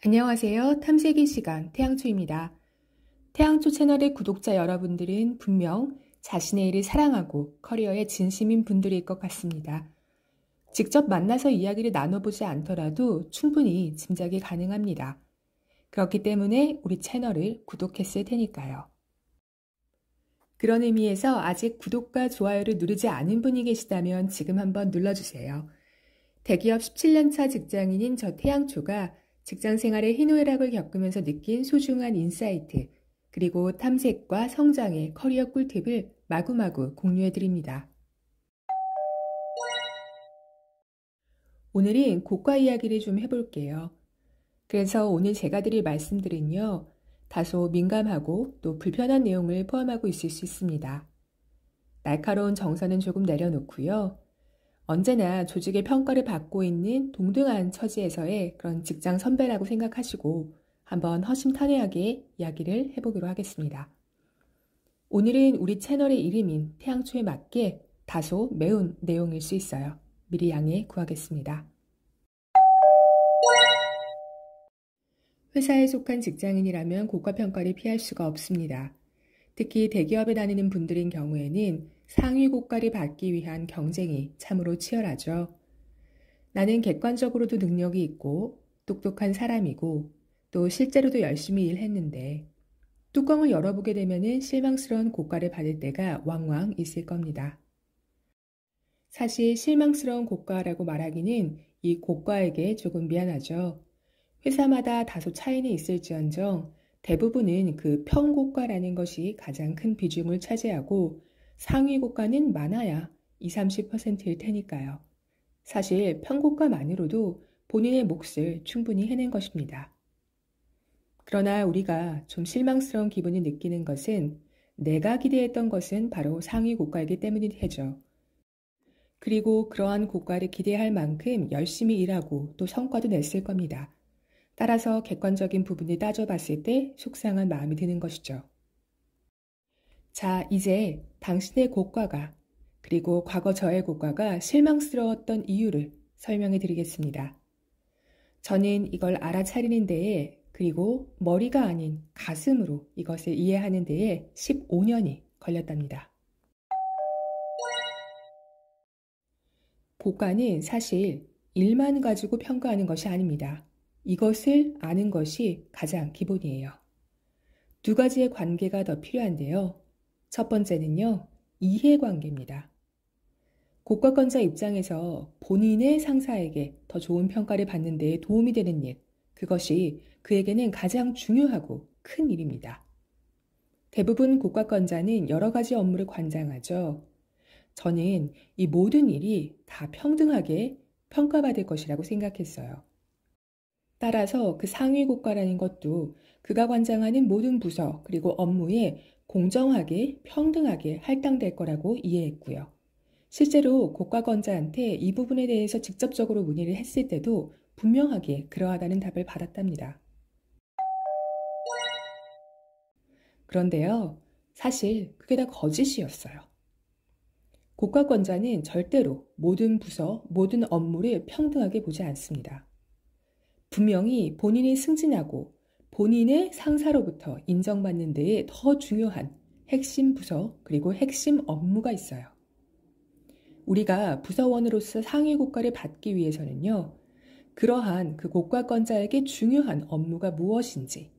안녕하세요. 탐색의 시간 태양초입니다. 태양초 채널의 구독자 여러분들은 분명 자신의 일을 사랑하고 커리어에 진심인 분들일 것 같습니다. 직접 만나서 이야기를 나눠보지 않더라도 충분히 짐작이 가능합니다. 그렇기 때문에 우리 채널을 구독했을 테니까요. 그런 의미에서 아직 구독과 좋아요를 누르지 않은 분이 계시다면 지금 한번 눌러주세요. 대기업 17년차 직장인인 저 태양초가 직장 생활의 희노애락을 겪으면서 느낀 소중한 인사이트, 그리고 탐색과 성장의 커리어 꿀팁을 마구마구 공유해드립니다. 오늘은 고과 이야기를 좀 해볼게요. 그래서 오늘 제가 드릴 말씀들은요, 다소 민감하고 또 불편한 내용을 포함하고 있을 수 있습니다. 날카로운 정서는 조금 내려놓고요. 언제나 조직의 평가를 받고 있는 동등한 처지에서의 그런 직장 선배라고 생각하시고 한번 허심탄회하게 이야기를 해보기로 하겠습니다. 오늘은 우리 채널의 이름인 태양초에 맞게 다소 매운 내용일 수 있어요. 미리 양해 구하겠습니다. 회사에 속한 직장인이라면 고과평가를 피할 수가 없습니다. 특히 대기업에 다니는 분들인 경우에는 상위 고과를 받기 위한 경쟁이 참으로 치열하죠. 나는 객관적으로도 능력이 있고 똑똑한 사람이고 또 실제로도 열심히 일했는데 뚜껑을 열어보게 되면 실망스러운 고과를 받을 때가 왕왕 있을 겁니다. 사실 실망스러운 고과라고 말하기는 이 고과에게 조금 미안하죠. 회사마다 다소 차이는 있을지언정 대부분은 그 평고과라는 것이 가장 큰 비중을 차지하고 상위 고과는 많아야 20-30%일 테니까요. 사실 평고과만으로도 본인의 몫을 충분히 해낸 것입니다. 그러나 우리가 좀 실망스러운 기분을 느끼는 것은 내가 기대했던 것은 바로 상위 고과이기 때문이죠. 그리고 그러한 고과를 기대할 만큼 열심히 일하고 또 성과도 냈을 겁니다. 따라서 객관적인 부분을 따져봤을 때 속상한 마음이 드는 것이죠. 자, 이제 당신의 고과가 그리고 과거 저의 고과가 실망스러웠던 이유를 설명해 드리겠습니다. 저는 이걸 알아차리는 데에 그리고 머리가 아닌 가슴으로 이것을 이해하는 데에 15년이 걸렸답니다. 고과는 사실 일만 가지고 평가하는 것이 아닙니다. 이것을 아는 것이 가장 기본이에요. 두 가지의 관계가 더 필요한데요. 첫 번째는요, 이해관계입니다. 고과권자 입장에서 본인의 상사에게 더 좋은 평가를 받는 데 도움이 되는 일, 그것이 그에게는 가장 중요하고 큰 일입니다. 대부분 고과권자는 여러 가지 업무를 관장하죠. 저는 이 모든 일이 다 평등하게 평가받을 것이라고 생각했어요. 따라서 그 상위 고과라는 것도 그가 관장하는 모든 부서 그리고 업무에 공정하게 평등하게 할당될 거라고 이해했고요. 실제로 고과권자한테 이 부분에 대해서 직접적으로 문의를 했을 때도 분명하게 그러하다는 답을 받았답니다. 그런데요, 사실 그게 다 거짓이었어요. 고과권자는 절대로 모든 부서, 모든 업무를 평등하게 보지 않습니다. 분명히 본인이 승진하고 본인의 상사로부터 인정받는 데에 더 중요한 핵심 부서 그리고 핵심 업무가 있어요. 우리가 부서원으로서 상위 고과를 받기 위해서는요. 그러한 그 고과권자에게 중요한 업무가 무엇인지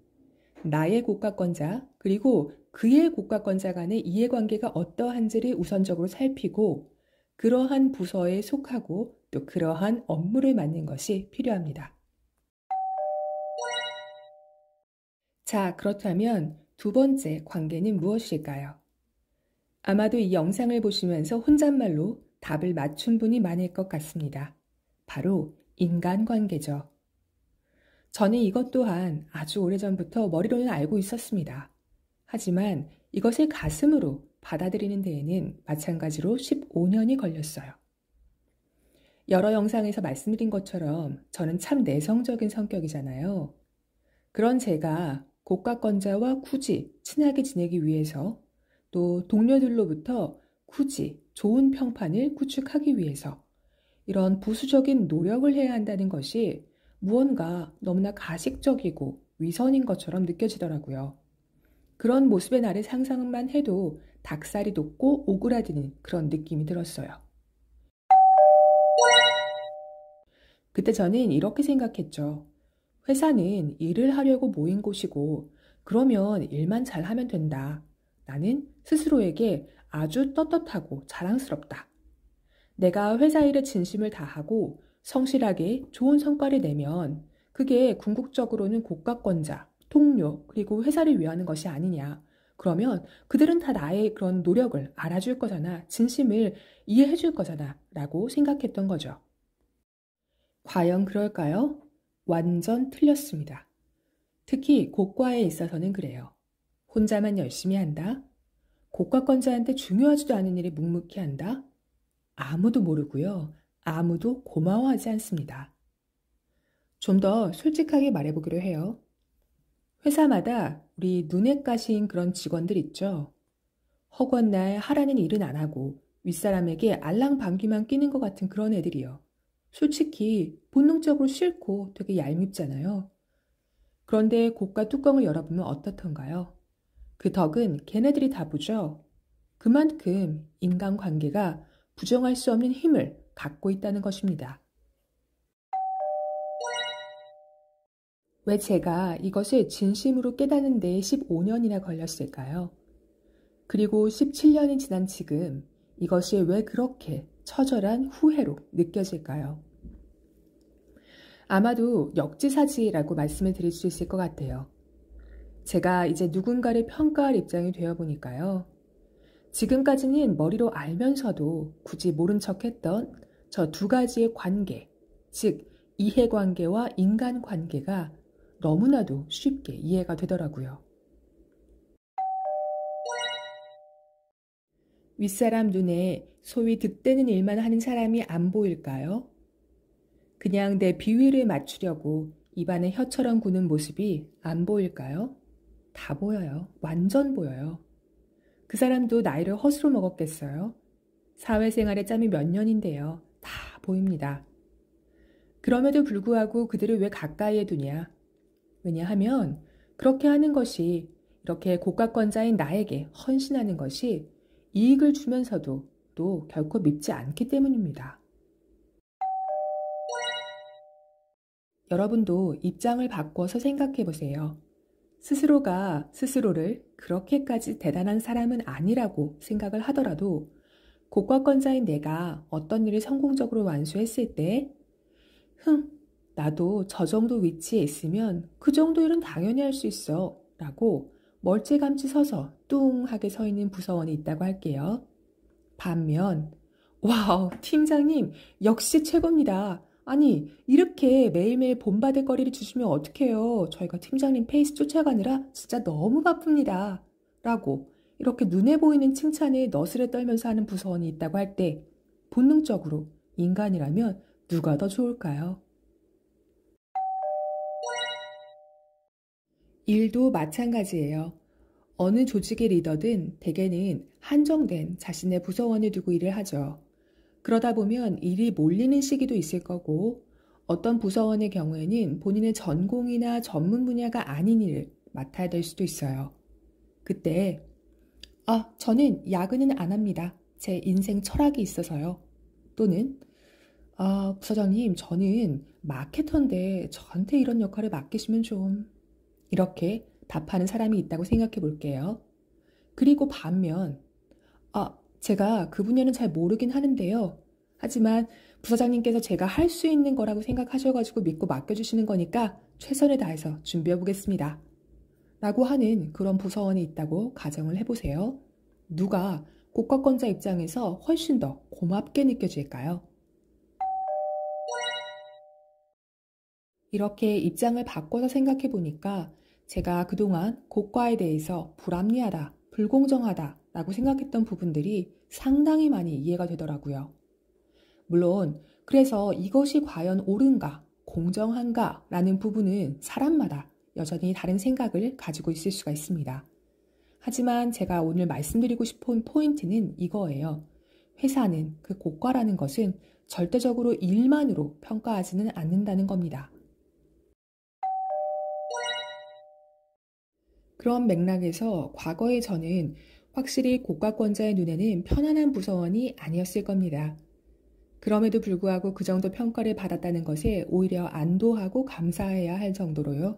나의 고과권자 그리고 그의 고과권자 간의 이해관계가 어떠한지를 우선적으로 살피고 그러한 부서에 속하고 또 그러한 업무를 맡는 것이 필요합니다. 자, 그렇다면 두 번째 관계는 무엇일까요? 아마도 이 영상을 보시면서 혼잣말로 답을 맞춘 분이 많을 것 같습니다. 바로 인간관계죠. 저는 이것 또한 아주 오래전부터 머리로는 알고 있었습니다. 하지만 이것을 가슴으로 받아들이는 데에는 마찬가지로 15년이 걸렸어요. 여러 영상에서 말씀드린 것처럼 저는 참 내성적인 성격이잖아요. 그런 제가 고과권자와 굳이 친하게 지내기 위해서 또 동료들로부터 굳이 좋은 평판을 구축하기 위해서 이런 부수적인 노력을 해야 한다는 것이 무언가 너무나 가식적이고 위선인 것처럼 느껴지더라고요. 그런 모습의 나를 상상만 해도 닭살이 돋고 오그라드는 그런 느낌이 들었어요. 그때 저는 이렇게 생각했죠. 회사는 일을 하려고 모인 곳이고, 그러면 일만 잘하면 된다. 나는 스스로에게 아주 떳떳하고 자랑스럽다. 내가 회사 일에 진심을 다하고 성실하게 좋은 성과를 내면 그게 궁극적으로는 고가권자, 동료, 그리고 회사를 위하는 것이 아니냐. 그러면 그들은 다 나의 그런 노력을 알아줄 거잖아. 진심을 이해해 줄 거잖아. 라고 생각했던 거죠. 과연 그럴까요? 완전 틀렸습니다. 특히 고과에 있어서는 그래요. 혼자만 열심히 한다? 고가권자한테 중요하지도 않은 일에 묵묵히 한다? 아무도 모르고요. 아무도 고마워하지 않습니다. 좀 더 솔직하게 말해보기로 해요. 회사마다 우리 눈엣 가시인 그런 직원들 있죠. 허구한 날 하라는 일은 안 하고 윗사람에게 알랑방귀만 끼는 것 같은 그런 애들이요. 솔직히 본능적으로 싫고 되게 얄밉잖아요. 그런데 고가 뚜껑을 열어보면 어떻던가요? 그 덕은 걔네들이 다 보죠. 그만큼 인간관계가 부정할 수 없는 힘을 갖고 있다는 것입니다. 왜 제가 이것을 진심으로 깨닫는 데 15년이나 걸렸을까요? 그리고 17년이 지난 지금 이것이 왜 그렇게 처절한 후회로 느껴질까요? 아마도 역지사지라고 말씀을 드릴 수 있을 것 같아요. 제가 이제 누군가를 평가할 입장이 되어 보니까요. 지금까지는 머리로 알면서도 굳이 모른 척했던 저 두 가지의 관계, 즉 이해관계와 인간관계가 너무나도 쉽게 이해가 되더라고요. 윗사람 눈에 소위 득대는 일만 하는 사람이 안 보일까요? 그냥 내 비위를 맞추려고 입안에 혀처럼 구는 모습이 안 보일까요? 다 보여요. 완전 보여요. 그 사람도 나이를 허스로 먹었겠어요? 사회생활에 짬이 몇 년인데요. 다 보입니다. 그럼에도 불구하고 그들을 왜 가까이에 두냐? 왜냐하면 그렇게 하는 것이 이렇게 고가권자인 나에게 헌신하는 것이 이익을 주면서도 또 결코 밉지 않기 때문입니다. 여러분도 입장을 바꿔서 생각해 보세요. 스스로가 스스로를 그렇게까지 대단한 사람은 아니라고 생각을 하더라도 고가권자인 내가 어떤 일을 성공적으로 완수했을 때 나도 저 정도 위치에 있으면 그 정도 일은 당연히 할 수 있어 라고 멀찌감치 서서 뚱하게 서 있는 부서원이 있다고 할게요. 반면 와우 팀장님 역시 최고입니다. 아니 이렇게 매일매일 본받을 거리를 주시면 어떡해요. 저희가 팀장님 페이스 쫓아가느라 진짜 너무 바쁩니다. 라고 이렇게 눈에 보이는 칭찬에 너스레 떨면서 하는 부서원이 있다고 할 때 본능적으로 인간이라면 누가 더 좋을까요? 일도 마찬가지예요. 어느 조직의 리더든 대개는 한정된 자신의 부서원을 두고 일을 하죠. 그러다 보면 일이 몰리는 시기도 있을 거고 어떤 부서원의 경우에는 본인의 전공이나 전문 분야가 아닌 일을 맡아야 될 수도 있어요. 그때 저는 야근은 안 합니다. 제 인생 철학이 있어서요. 또는 부서장님 저는 마케터인데 저한테 이런 역할을 맡기시면 좀 이렇게 답하는 사람이 있다고 생각해 볼게요. 그리고 반면 제가 그 분야는 잘 모르긴 하는데요. 하지만 부사장님께서 제가 할 수 있는 거라고 생각하셔가지고 믿고 맡겨주시는 거니까 최선을 다해서 준비해 보겠습니다. 라고 하는 그런 부서원이 있다고 가정을 해보세요. 누가 고가권자 입장에서 훨씬 더 고맙게 느껴질까요? 이렇게 입장을 바꿔서 생각해 보니까 제가 그동안 고과에 대해서 불합리하다, 불공정하다 라고 생각했던 부분들이 상당히 많이 이해가 되더라고요. 물론 그래서 이것이 과연 옳은가, 공정한가 라는 부분은 사람마다 여전히 다른 생각을 가지고 있을 수가 있습니다. 하지만 제가 오늘 말씀드리고 싶은 포인트는 이거예요. 회사는 그 고과라는 것은 절대적으로 일만으로 평가하지는 않는다는 겁니다. 그런 맥락에서 과거의 저는 확실히 고가권자의 눈에는 편안한 부서원이 아니었을 겁니다. 그럼에도 불구하고 그 정도 평가를 받았다는 것에 오히려 안도하고 감사해야 할 정도로요.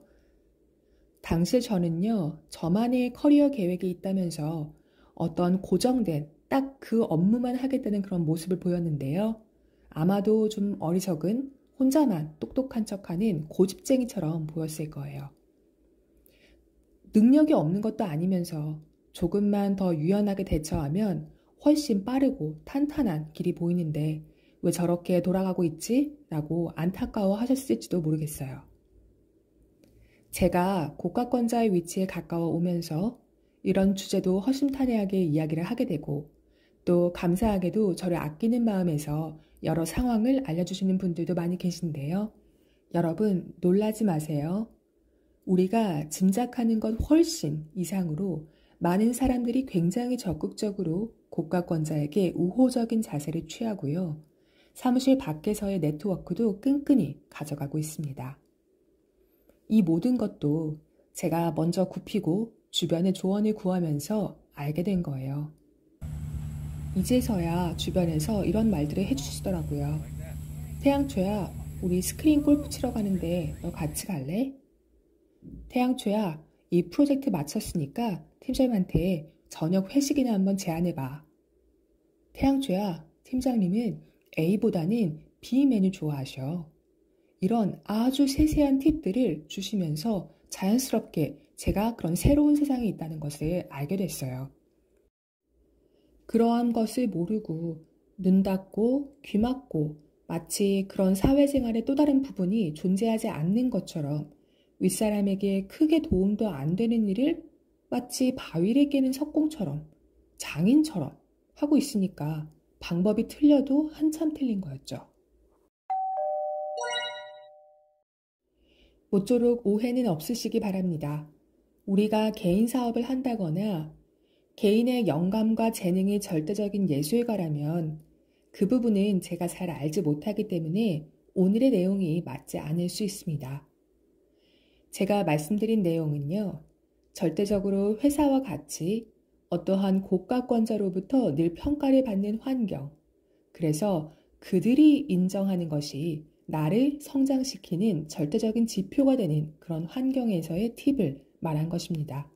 당시 저는요, 저만의 커리어 계획이 있다면서 어떤 고정된 딱 그 업무만 하겠다는 그런 모습을 보였는데요. 아마도 좀 어리석은 혼자만 똑똑한 척하는 고집쟁이처럼 보였을 거예요. 능력이 없는 것도 아니면서 조금만 더 유연하게 대처하면 훨씬 빠르고 탄탄한 길이 보이는데 왜 저렇게 돌아가고 있지? 라고 안타까워 하셨을지도 모르겠어요. 제가 고가권자의 위치에 가까워 오면서 이런 주제도 허심탄회하게 이야기를 하게 되고 또 감사하게도 저를 아끼는 마음에서 여러 상황을 알려주시는 분들도 많이 계신데요. 여러분 놀라지 마세요. 우리가 짐작하는 것 훨씬 이상으로 많은 사람들이 굉장히 적극적으로 고가권자에게 우호적인 자세를 취하고요. 사무실 밖에서의 네트워크도 끈끈이 가져가고 있습니다. 이 모든 것도 제가 먼저 굽히고 주변의 조언을 구하면서 알게 된 거예요. 이제서야 주변에서 이런 말들을 해주시더라고요. 태양초야, 우리 스크린 골프 치러 가는데 너 같이 갈래? 태양초야, 이 프로젝트 마쳤으니까 팀장님한테 저녁 회식이나 한번 제안해봐. 태양초야, 팀장님은 A보다는 B 메뉴 좋아하셔. 이런 아주 세세한 팁들을 주시면서 자연스럽게 제가 그런 새로운 세상에 있다는 것을 알게 됐어요. 그러한 것을 모르고 눈 닫고 귀 막고 마치 그런 사회생활의 또 다른 부분이 존재하지 않는 것처럼 윗사람에게 크게 도움도 안 되는 일을 마치 바위를 깨는 석공처럼 장인처럼 하고 있으니까 방법이 틀려도 한참 틀린 거였죠. 모쪼록 오해는 없으시기 바랍니다. 우리가 개인 사업을 한다거나 개인의 영감과 재능이 절대적인 예술가라면 그 부분은 제가 잘 알지 못하기 때문에 오늘의 내용이 맞지 않을 수 있습니다. 제가 말씀드린 내용은요, 절대적으로 회사와 같이 어떠한 고가권자로부터 늘 평가를 받는 환경, 그래서 그들이 인정하는 것이 나를 성장시키는 절대적인 지표가 되는 그런 환경에서의 팁을 말한 것입니다.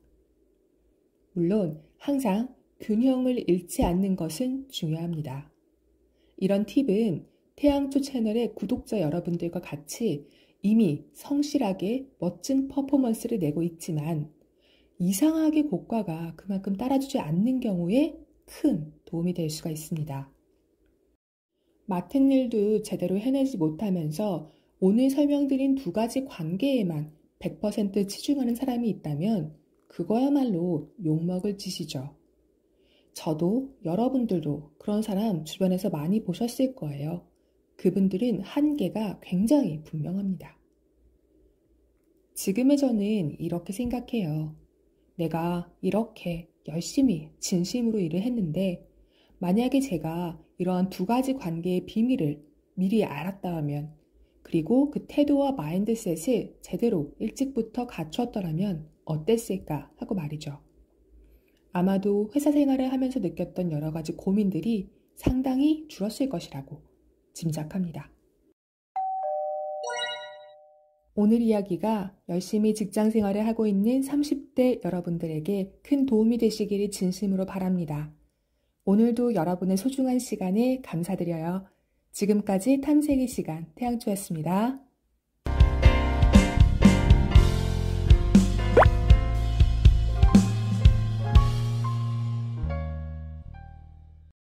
물론 항상 균형을 잃지 않는 것은 중요합니다. 이런 팁은 태양초 채널의 구독자 여러분들과 같이 이미 성실하게 멋진 퍼포먼스를 내고 있지만 이상하게 고가가 그만큼 따라주지 않는 경우에 큰 도움이 될 수가 있습니다. 맡은 일도 제대로 해내지 못하면서 오늘 설명드린 두 가지 관계에만 100% 치중하는 사람이 있다면 그거야말로 욕먹을 짓이죠. 저도 여러분들도 그런 사람 주변에서 많이 보셨을 거예요. 그분들은 한계가 굉장히 분명합니다. 지금의 저는 이렇게 생각해요. 내가 이렇게 열심히 진심으로 일을 했는데 만약에 제가 이러한 두 가지 관계의 비밀을 미리 알았다면 그리고 그 태도와 마인드셋을 제대로 일찍부터 갖추었더라면 어땠을까 하고 말이죠. 아마도 회사 생활을 하면서 느꼈던 여러 가지 고민들이 상당히 줄었을 것이라고 짐작합니다. 오늘 이야기가 열심히 직장 생활을 하고 있는 30대 여러분들에게 큰 도움이 되시기를 진심으로 바랍니다. 오늘도 여러분의 소중한 시간에 감사드려요. 지금까지 탐색의 시간 태양초였습니다.